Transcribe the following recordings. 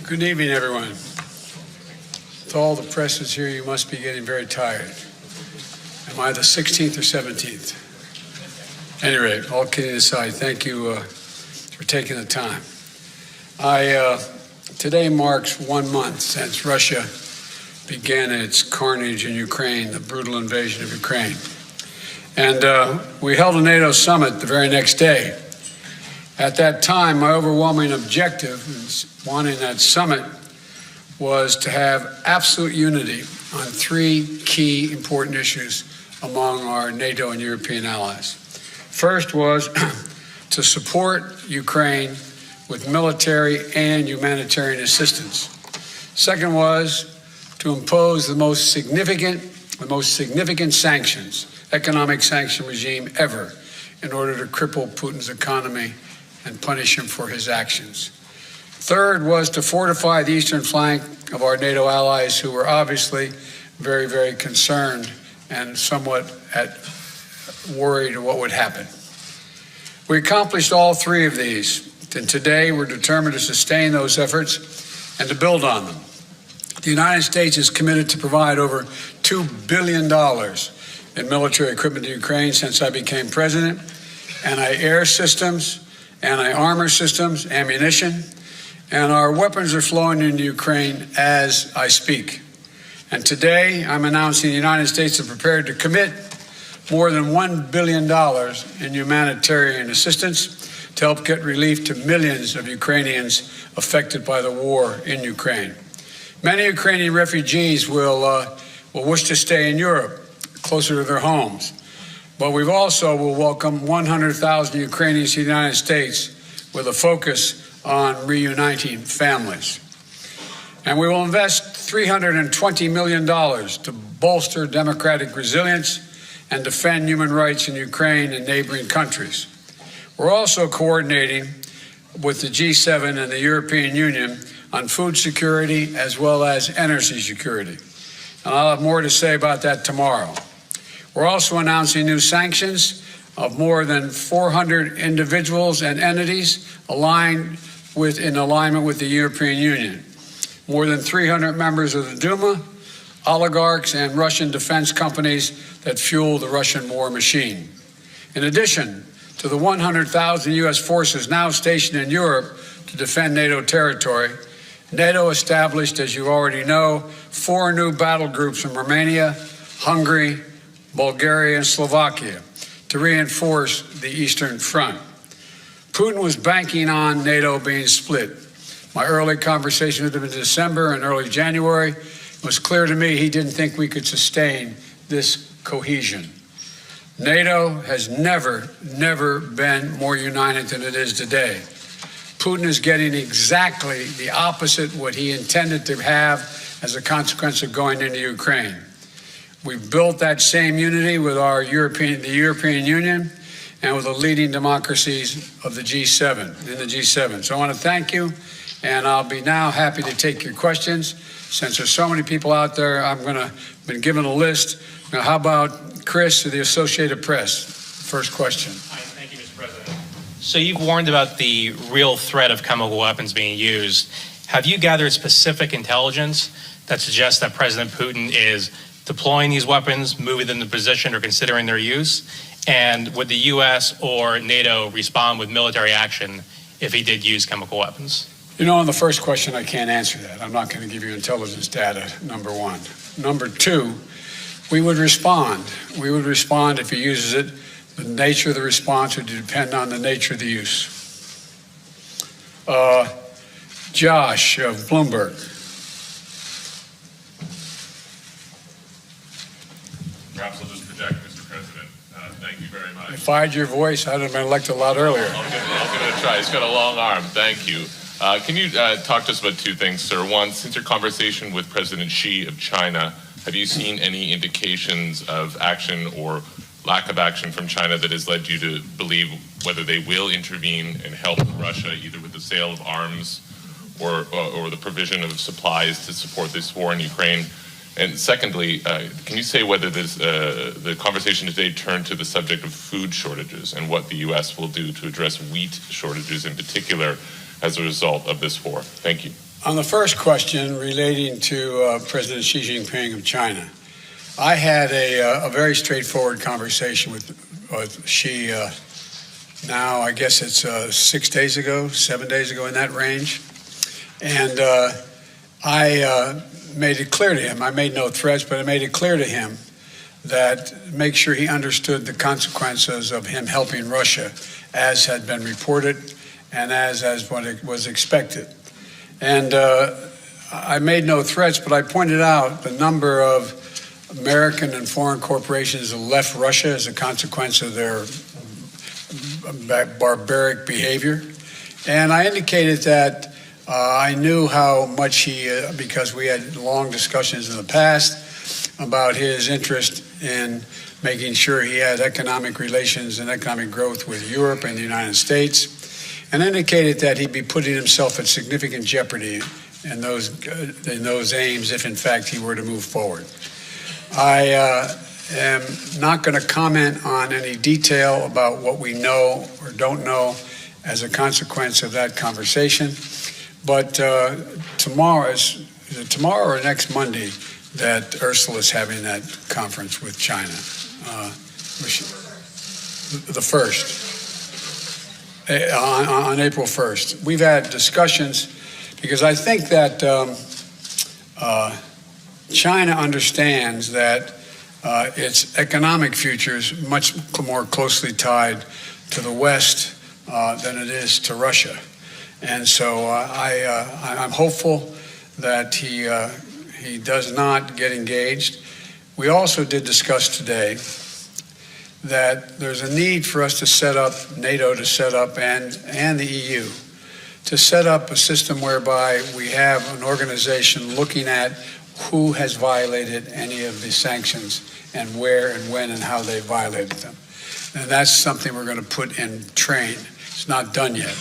Good evening, everyone. With all the presses here, you must be getting very tired. Am I the 16th or 17th? At any rate, all kidding aside, thank you for taking the time. Today marks 1 month since Russia began its carnage in Ukraine, the brutal invasion of Ukraine. And we held a NATO summit the very next day. At that time, my overwhelming objective in wanting that summit was to have absolute unity on 3 key important issues among our NATO and European allies. First was to support Ukraine with military and humanitarian assistance. Second was to impose the most significant sanctions, economic sanction regime ever, in order to cripple Putin's economy and punish him for his actions. Third was to fortify the eastern flank of our NATO allies, who were obviously very, very concerned and somewhat worried what would happen. We accomplished all 3 of these, and today we're determined to sustain those efforts and to build on them. The United States is committed to provide over $2 billion in military equipment to Ukraine since I became president, anti-air systems, anti-armor systems, ammunition, and our weapons are flowing into Ukraine as I speak. And today, I'm announcing the United States is prepared to commit more than $1 billion in humanitarian assistance to help get relief to millions of Ukrainians affected by the war in Ukraine. Many Ukrainian refugees will wish to stay in Europe, closer to their homes. But we've also will welcome 100,000 Ukrainians to the United States with a focus on reuniting families. And we will invest $320 million to bolster democratic resilience and defend human rights in Ukraine and neighboring countries. We're also coordinating with the G7 and the European Union on food security as well as energy security. And I'll have more to say about that tomorrow. We're also announcing new sanctions of more than 400 individuals and entities in alignment with the European Union. More than 300 members of the Duma, oligarchs, and Russian defense companies that fuel the Russian war machine. In addition to the 100,000 U.S. forces now stationed in Europe to defend NATO territory, NATO established, as you already know, 4 new battle groups in Romania, Hungary, Bulgaria, and Slovakia to reinforce the Eastern Front. Putin was banking on NATO being split. My early conversation with him in December and early January, it was clear to me he didn't think we could sustain this cohesion. NATO has never been more united than it is today. Putin is getting exactly the opposite what he intended to have as a consequence of going into Ukraine. We've built that same unity with the European Union and with the leading democracies of the G7, in the G7. So I want to thank you, and I'll be now happy to take your questions. Since there's so many people out there, been given a list. Now, how about Chris of the Associated Press? First question. Hi, thank you, Mr. President. So you've warned about the real threat of chemical weapons being used. Have you gathered specific intelligence that suggests that President Putin is deploying these weapons, moving them to position, or considering their use? And would the U.S. or NATO respond with military action if he did use chemical weapons? You know, on the first question, I can't answer that. I'm not going to give you intelligence data, number one. Number two, we would respond. We would respond if he uses it. The nature of the response would depend on the nature of the use. Josh of Bloomberg. Perhaps I'll just project, Mr. President. Thank you very much. If I had your voice, I'd have been elected a lot earlier. I'll give it a try. He's got a long arm. Thank you. Can you talk to us about 2 things, sir? One, since your conversation with President Xi of China, have you seen any indications of action or lack of action from China that has led you to believe whether they will intervene and help Russia, either with the sale of arms or the provision of supplies to support this war in Ukraine? And secondly, can you say whether the conversation today turned to the subject of food shortages and what the U.S. will do to address wheat shortages in particular as a result of this war? Thank you. On the first question relating to President Xi Jinping of China, I had a very straightforward conversation with Xi now, I guess it's 6 days ago, 7 days ago, in that range. And I made it clear to him, I made no threats, but I made it clear to him that make sure he understood the consequences of him helping Russia, as had been reported and as what it was expected. And I made no threats, but I pointed out the number of American and foreign corporations that left Russia as a consequence of their barbaric behavior. And I indicated that I knew how much he, because we had long discussions in the past about his interest in making sure he had economic relations and economic growth with Europe and the United States, and indicated that he'd be putting himself at significant jeopardy in those aims if, in fact, he were to move forward. I am not going to comment on any detail about what we know or don't know as a consequence of that conversation, but tomorrow or next Monday that Ursula is having that conference with China. The first. On April 1st. We've had discussions because I think that China understands that its economic future is much more closely tied to the West than it is to Russia. And so I'm hopeful that he does not get engaged. We also did discuss today that there's a need for us to set up, NATO to set up, and the EU to set up a system whereby we have an organization looking at who has violated any of the sanctions and where and when and how they violated them. And that's something we're going to put in train. It's not done yet.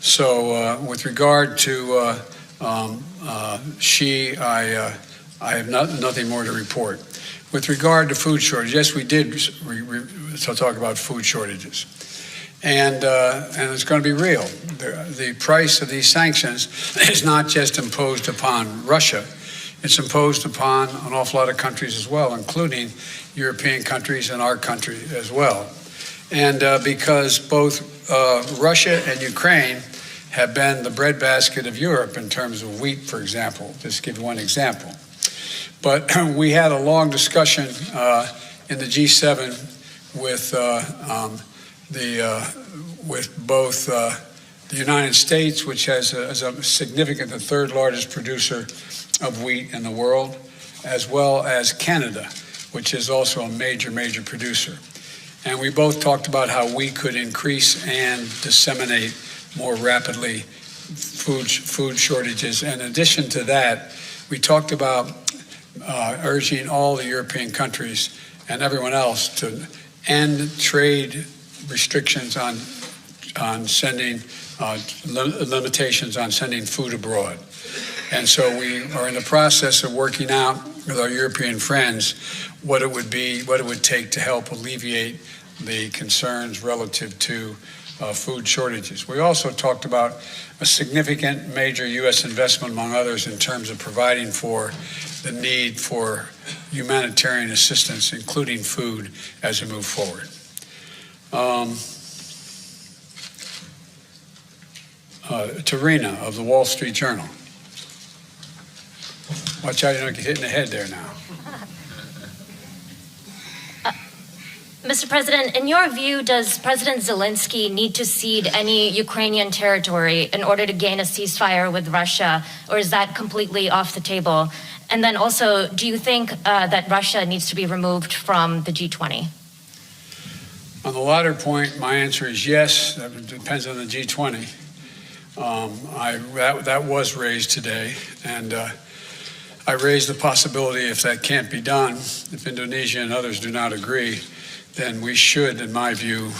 So with regard to Xi, I have nothing more to report. With regard to food shortage, yes, we did talk about food shortages. And it's going to be real. The price of these sanctions is not just imposed upon Russia. It's imposed upon an awful lot of countries as well, including European countries and our country as well. And because both Russia and Ukraine have been the breadbasket of Europe in terms of wheat, for example, just to give one example. But we had a long discussion in the G7 with both the United States, which has a significant, the third largest producer of wheat in the world, as well as Canada, which is also a major producer. And we both talked about how we could increase and disseminate more rapidly food shortages. And in addition to that, we talked about urging all the European countries and everyone else to end trade restrictions on sending limitations on sending food abroad. And so we are in the process of working out with our European friends what it would take to help alleviate the concerns relative to food shortages. We also talked about a significant major U.S. investment, among others, in terms of providing for the need for humanitarian assistance, including food, as we move forward. Tarina of the Wall Street Journal. Watch out, you don't get hit in the head there now. Mr. President, in your view, does President Zelensky need to cede any Ukrainian territory in order to gain a ceasefire with Russia, or is that completely off the table? And then also, do you think that Russia needs to be removed from the G20? On the latter point, my answer is yes. That depends on the G20. That was raised today, and I raised the possibility, if that can't be done, if Indonesia and others do not agree, then we should, in my view,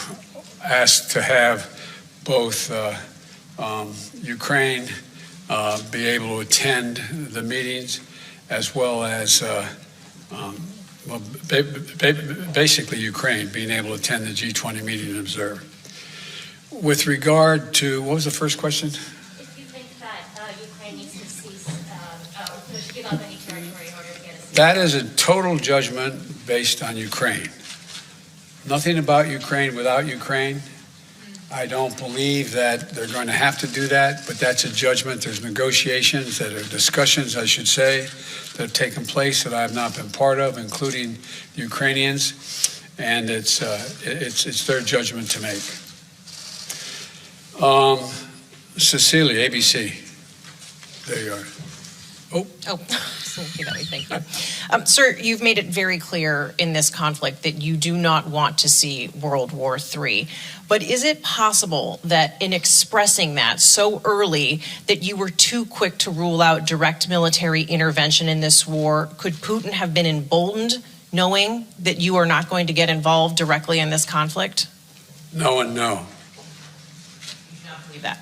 ask to have both Ukraine be able to attend the meetings, as well as basically Ukraine being able to attend the G20 meeting and observe. With regard to, what was the first question? If you think that Ukraine needs to cede up any territory in order to get a ceasefire? That is a total judgment based on Ukraine. Nothing about Ukraine without Ukraine. I don't believe that they're going to have to do that, but that's a judgment. There's negotiations that are discussions, I should say, that have taken place that I have not been part of, including the Ukrainians, and it's their judgment to make. Cecilia, ABC. There you are. Thank you. Sir, you've made it very clear in this conflict that you do not want to see World War III. But is it possible that in expressing that so early that you were too quick to rule out direct military intervention in this war? Could Putin have been emboldened knowing that you are not going to get involved directly in this conflict? No and no. You do not believe that.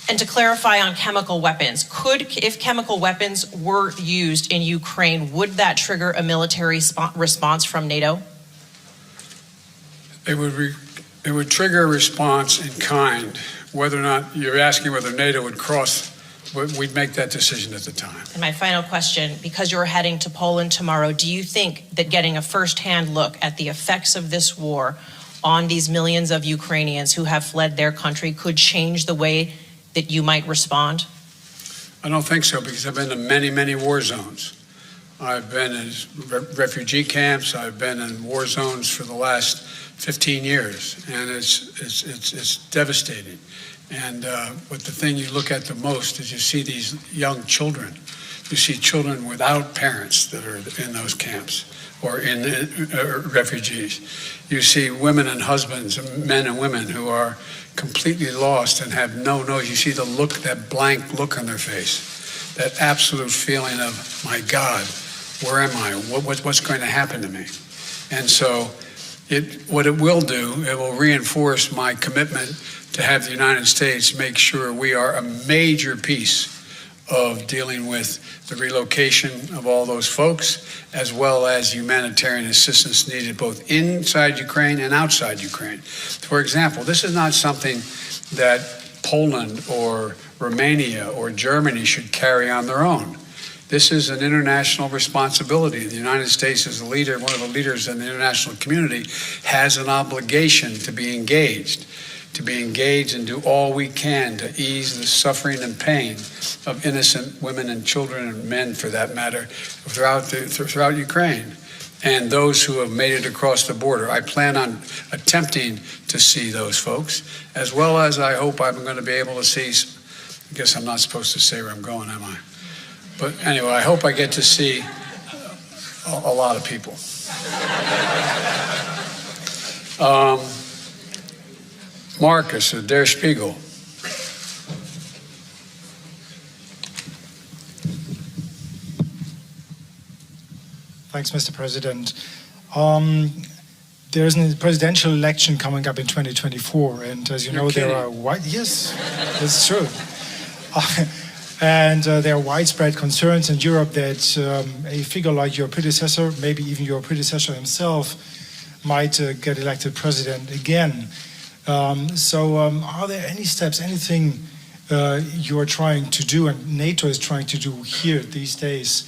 And to clarify on chemical weapons, if chemical weapons were used in Ukraine, would that trigger a military response from NATO? It would trigger a response in kind. Whether or not you're asking whether NATO would cross, we'd make that decision at the time. And my final question, because you're heading to Poland tomorrow, do you think that getting a firsthand look at the effects of this war on these millions of Ukrainians who have fled their country could change the way that you might respond? I don't think so, because I've been to many, many war zones. I've been in refugee camps. I've been in war zones for the last 15 years, and it's devastating. And but the thing you look at the most is you see these young children. You see children without parents that are in those camps or in refugees. You see women and husbands, men and women who are completely lost and have no nose. You see the look, that blank look on their face, that absolute feeling of, my God, where am I? What's going to happen to me? And so what it will do, it will reinforce my commitment to have the United States make sure we are a major piece of dealing with the relocation of all those folks, as well as humanitarian assistance needed both inside Ukraine and outside Ukraine. For example, this is not something that Poland or Romania or Germany should carry on their own. This is an international responsibility. The United States, as a leader, one of the leaders in the international community, has an obligation to be engaged and do all we can to ease the suffering and pain of innocent women and children and men, for that matter, throughout Ukraine, and those who have made it across the border. I plan on attempting to see those folks, as well as I hope I'm going to be able to see, I guess I'm not supposed to say where I'm going, am I? But anyway, I hope I get to see a lot of people. Marcus of Der Spiegel. Thanks, Mr. President. There's a presidential election coming up in 2024, and as you know, there are yes, it's true. And there are widespread concerns in Europe that a figure like your predecessor, maybe even your predecessor himself, might get elected president again. So are there any steps, anything you are trying to do and NATO is trying to do here these days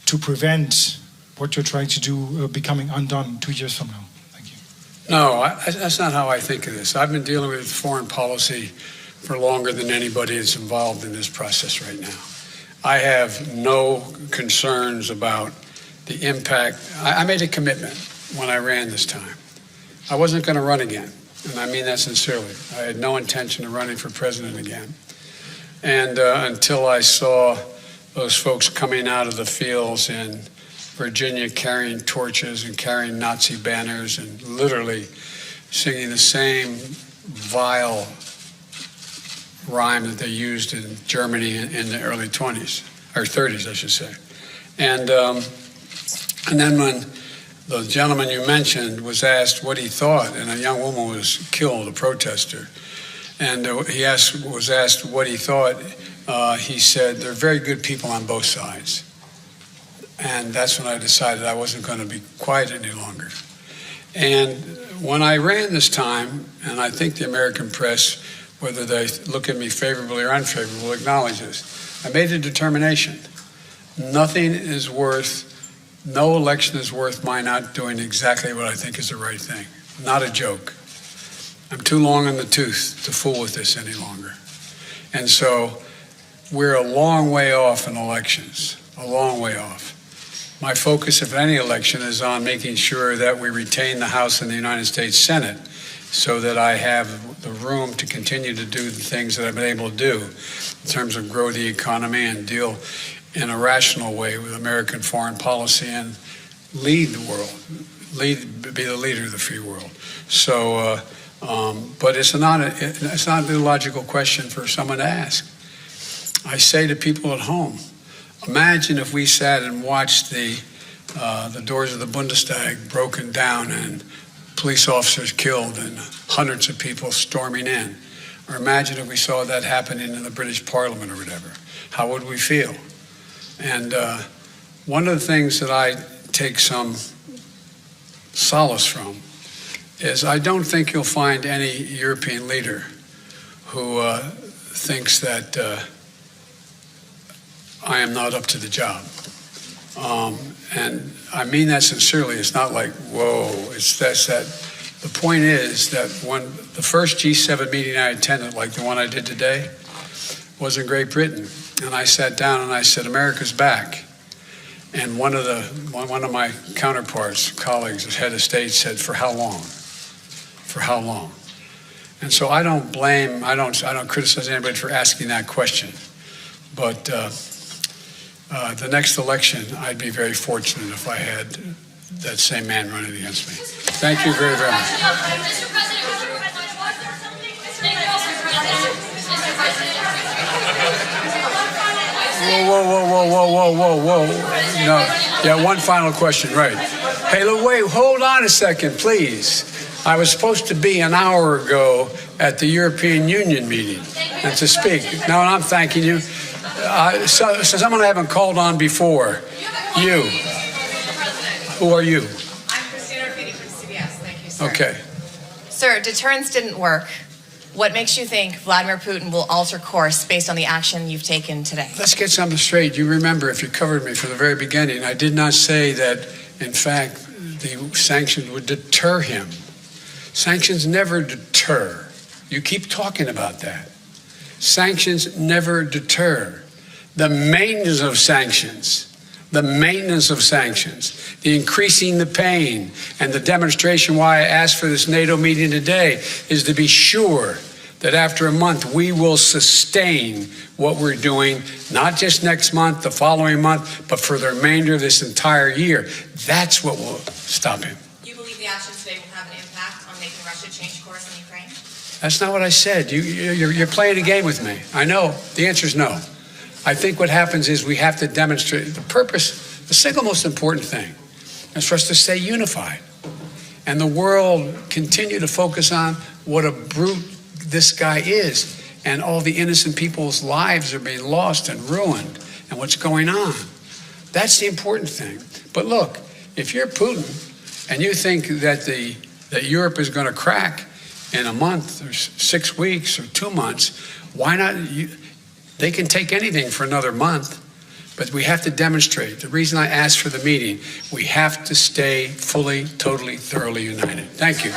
to prevent what you're trying to do becoming undone 2 years from now? Thank you. No, that's not how I think of this. I've been dealing with foreign policy for longer than anybody that's involved in this process right now. I have no concerns about the impact. I made a commitment when I ran this time. I wasn't going to run again. And I mean that sincerely. I had no intention of running for president again. And until I saw those folks coming out of the fields in Virginia carrying torches and carrying Nazi banners and literally singing the same vile rhyme that they used in Germany in the early 20s, or 30s, I should say. And then when the gentleman you mentioned was asked what he thought, and a young woman was killed, a protester, and he was asked what he thought, he said, "They're very good people on both sides." And that's when I decided I wasn't going to be quiet any longer. And when I ran this time, and I think the American press, whether they look at me favorably or unfavorably, acknowledge this, I made a determination Nothing is worth, no election is worth my not doing exactly what I think is the right thing. Not a joke. I'm too long in the tooth to fool with this any longer. And so we're a long way off in elections, a long way off. My focus, if any election, is on making sure that we retain the House and the United States Senate so that I have the room to continue to do the things that I've been able to do in terms of grow the economy and deal in a rational way with American foreign policy and lead the world, be the leader of the free world. So, but it's not an illogical question for someone to ask. I say to people at home, imagine if we sat and watched the doors of the Bundestag broken down and police officers killed and hundreds of people storming in. Or imagine if we saw that happening in the British Parliament or whatever. How would we feel? And one of the things that I take some solace from is I don't think you'll find any European leader who thinks that I am not up to the job. And I mean that sincerely. It's not like, whoa, it's that. The point is that when the first G7 meeting I attended, like the one I did today, was in Great Britain. And I sat down and I said, America's back. And one of my counterparts, colleagues, as head of state, said, for how long? For how long? And so I don't criticize anybody for asking that question. But the next election, I'd be very fortunate if I had that same man running against me. Thank you very, very much. Mr. President, Whoa. No. Yeah, one final question, right. Hey, look, wait, hold on a second, please. I was supposed to be an hour ago at the European Union meeting and to speak. No, I'm thanking you. So someone I haven't called on before. You. Who are you? I'm Christina Arcady from CBS. Thank you, sir. Okay. Sir, deterrence didn't work. What makes you think Vladimir Putin will alter course based on the action you've taken today? Let's get something straight. You remember, if you covered me from the very beginning, I did not say that, in fact, the sanctions would deter him. Sanctions never deter. You keep talking about that. Sanctions never deter. The maintenance of sanctions, the increasing the pain, and the demonstration why I asked for this NATO meeting today is to be sure that after a month we will sustain what we're doing, not just next month, the following month, but for the remainder of this entire year. That's what will stop him. You believe the action today will have an impact on making Russia change course in Ukraine? That's not what I said. You're playing a game with me. I know. The answer is no. I think what happens is we have to demonstrate the purpose. The single most important thing is for us to stay unified. And the world continue to focus on what a brute this guy is. And all the innocent people's lives are being lost and ruined. And what's going on. That's the important thing. But look, if you're Putin and you think that Europe is going to crack in a month or 6 weeks or 2 months, why not? They can take anything for another month, but we have to demonstrate. The reason I asked for the meeting, we have to stay fully, totally, thoroughly united. Thank you.